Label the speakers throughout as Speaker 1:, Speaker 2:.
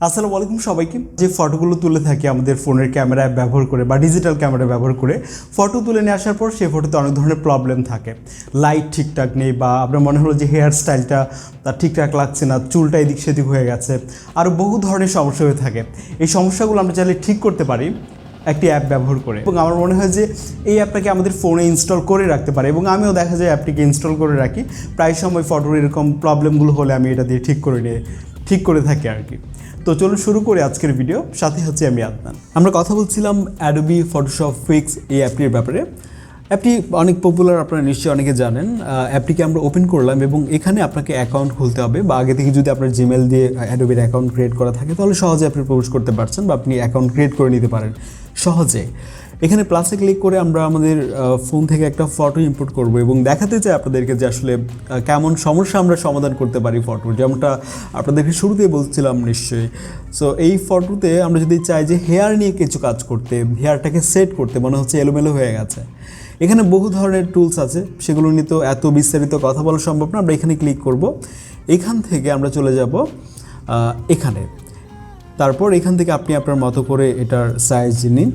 Speaker 1: আসসালামু আলাইকুম সবাইকে। যে ফটোগুলো তুলে থাকি আমাদের ফোনের ক্যামেরা অ্যাপ ব্যবহার করে বা ডিজিটাল ক্যামেরা ব্যবহার করে ফটো তুলে নিয়ে আসার পর সেই ফটোতে অনেক ধরনের প্রবলেম থাকে। লাইট ঠিকঠাক নেই বা আপনার মনে হলো যে হেয়ার স্টাইলটা তার ঠিকঠাক লাগছে না, চুলটা এদিক সেদিক হয়ে গেছে, আরও বহু ধরনের সমস্যা হয়ে থাকে। এই সমস্যাগুলো আমরা চাইলে ঠিক করতে পারি একটি অ্যাপ ব্যবহার করে, এবং আমার মনে হয় যে এই অ্যাপটাকে আমাদের ফোনে ইনস্টল করে রাখতে পারে, এবং আমিও দেখা যায় অ্যাপটিকে ইনস্টল করে রাখি। প্রায় সময় ফটোর এরকম প্রবলেমগুলো হলে আমি এটা দিয়ে ঠিক করে থাকি আর কি। তো চলুন শুরু করে আজকের ভিডিও, সাথে হচ্ছে আমি আদনান। আমরা কথা বলছিলাম অ্যাডোবি ফটোশপ ফিক্স এই অ্যাপটির ব্যাপারে। অ্যাপটি অনেক পপুলার, আপনারা নিশ্চয়ই অনেকে জানেন। অ্যাপটিকে আমরা ওপেন করলাম এবং এখানে আপনাকে অ্যাকাউন্ট খুলতে হবে, বা আগে থেকে যদি আপনার জিমেল দিয়ে অ্যাডোবির অ্যাকাউন্ট ক্রিয়েট করা থাকে তাহলে সহজে আপনি প্রবেশ করতে পারছেন, বা আপনি অ্যাকাউন্ট ক্রিয়েট করে নিতে পারেন সহজে। এখানে প্লাসে ক্লিক করে আমরা আমাদের ফোন থেকে একটা ফটো ইম্পোর্ট করব এবং দেখাতে চাই আপনাদেরকে যে আসলে কেমন সমস্যা আমরা সমাধান করতে পারি ফটো, যেমনটা আপনাদেরকে শুরুতেই বলছিলাম নিশ্চয়ই। সো এই ফটোতে আমরা যদি চাই যে হেয়ার নিয়ে কিছু কাজ করতে, হেয়ারটাকে সেট করতে, মনে হচ্ছে এলোমেলো হয়ে গেছে, এখানে বহু ধরনের টুলস আছে, সেগুলো নিয়ে তো এত বিস্তারিত কথা বলা সম্ভব না। আমরা এখানে ক্লিক করব, এখান থেকে আমরা চলে যাব এখানে। তারপর এখান থেকে আপনি আপনার মতো করে এটার সাইজ নিন,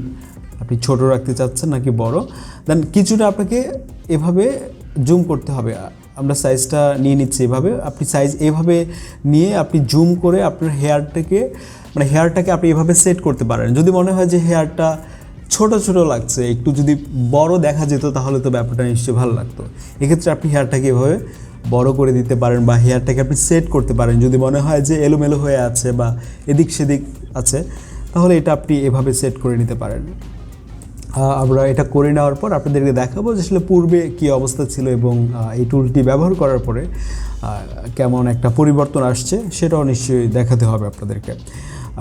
Speaker 1: আপনি ছোট রাখতে চাচ্ছেন নাকি বড়। দেন কিছুটা আপনাকে এভাবে জুম করতে হবে। আমরা সাইজটা নিয়ে নিচ্ছি এভাবে, আপনি সাইজ এভাবে নিয়ে আপনি জুম করে আপনার হেয়ারটাকে আপনি এভাবে সেট করতে পারেন। যদি মনে হয় যে হেয়ারটা ছোট ছোট লাগছে, একটু যদি বড় দেখা যেত তাহলে তো ব্যাপারটা নিশ্চয়ই ভালো লাগতো। এক্ষেত্রে আপনি হেয়ারটাকে এভাবে বড় করে দিতে পারেন, বা হেয়ারটাকে আপনি সেট করতে পারেন। যদি মনে হয় যে এলোমেলো হয়ে আছে বা এদিক সেদিক আছে, তাহলে এটা আপনি এভাবে সেট করে নিতে পারেন। আমরা এটা করে নেওয়ার পর আপনাদেরকে দেখাবো যে আসলে পূর্বে কী অবস্থা ছিল এবং এই টুলটি ব্যবহার করার পরে কেমন একটা পরিবর্তন আসছে, সেটাও নিশ্চয়ই দেখাতে হবে আপনাদেরকে।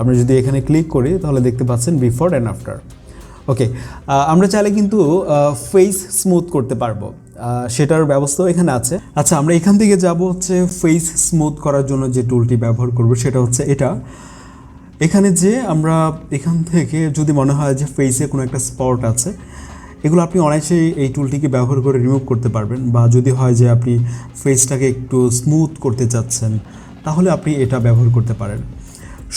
Speaker 1: আমরা যদি এখানে ক্লিক করি তাহলে দেখতে পাচ্ছেন বিফোর অ্যান্ড আফটার। ওকে, আমরা চাইলে কিন্তু ফেস স্মুথ করতে পারবো, সেটার ব্যবস্থাও এখানে আছে। আচ্ছা, আমরা এখান থেকে যাব হচ্ছে ফেস স্মুথ করার জন্য যে টুলটি ব্যবহার করব সেটা হচ্ছে এটা। এখানে যে আমরা এখান থেকে যদি মনে হয় যে ফেসে কোনো একটা স্পট আছে, এগুলো আপনি অনায়াসেই এই টুলটিকে ব্যবহার করে রিমুভ করতে পারবেন। বা যদি হয় যে আপনি ফেসটাকে একটু স্মুথ করতে চাচ্ছেন, তাহলে আপনি এটা ব্যবহার করতে পারেন।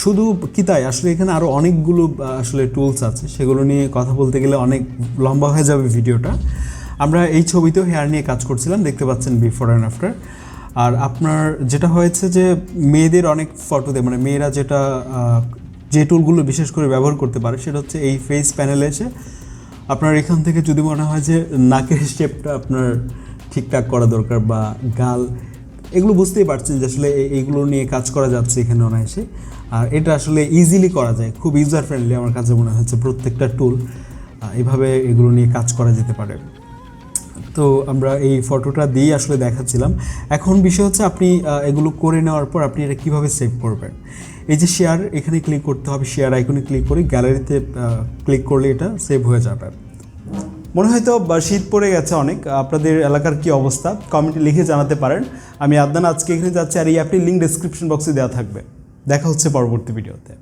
Speaker 1: শুধু কি তাই, আসলে এখানে আরও অনেকগুলো আসলে টুলস আছে, সেগুলো নিয়ে কথা বলতে গেলে অনেক লম্বা হয়ে যাবে ভিডিওটা। আমরা এই ছবিতেও হেয়ার নিয়ে কাজ করছিলাম, দেখতে পাচ্ছেন বিফোর অ্যান্ড আফটার। আর আপনার যেটা হয়েছে যে মেয়েদের অনেক ফটোতে, মানে মেয়েরা যে টুলগুলো বিশেষ করে ব্যবহার করতে পারে সেটা হচ্ছে এই ফেস প্যানেলে এসে আপনার এখান থেকে যদি মনে হয় যে নাকের শেপটা আপনার ঠিকঠাক করা দরকার, বা গাল, এগুলো বুঝতেই পারছেন যে আসলে এইগুলো নিয়ে কাজ করা যাচ্ছে এখানে অনায়াসে। আর এটা আসলে ইজিলি করা যায়, খুব ইউজার ফ্রেন্ডলি আমার কাছে মনে হচ্ছে। প্রত্যেকটা টুল এইভাবে এগুলো নিয়ে কাজ করা যেতে পারে। তো আমরা এই ফটোটা দিয়েই আসলে দেখাচ্ছিলাম। এখন বিষয় হচ্ছে আপনি এগুলো করে নেওয়ার পর আপনি এটা কীভাবে সেভ করবেন। এই যে শেয়ার, এখানে ক্লিক করতে হবে, শেয়ার আইকনে ক্লিক করে গ্যালারিতে ক্লিক করলে এটা সেভ হয়ে যাবে। মনে হয় তো শীত পড়ে গেছে অনেক, আপনাদের এলাকার কি অবস্থা কমেন্টে লিখে জানাতে পারেন। আমি আদনান আজকে এখানে যাচ্ছি, আর এই অ্যাপটির লিঙ্ক ডেসক্রিপশন বক্সে দেওয়া থাকবে। দেখা হচ্ছে পরবর্তী ভিডিওতে।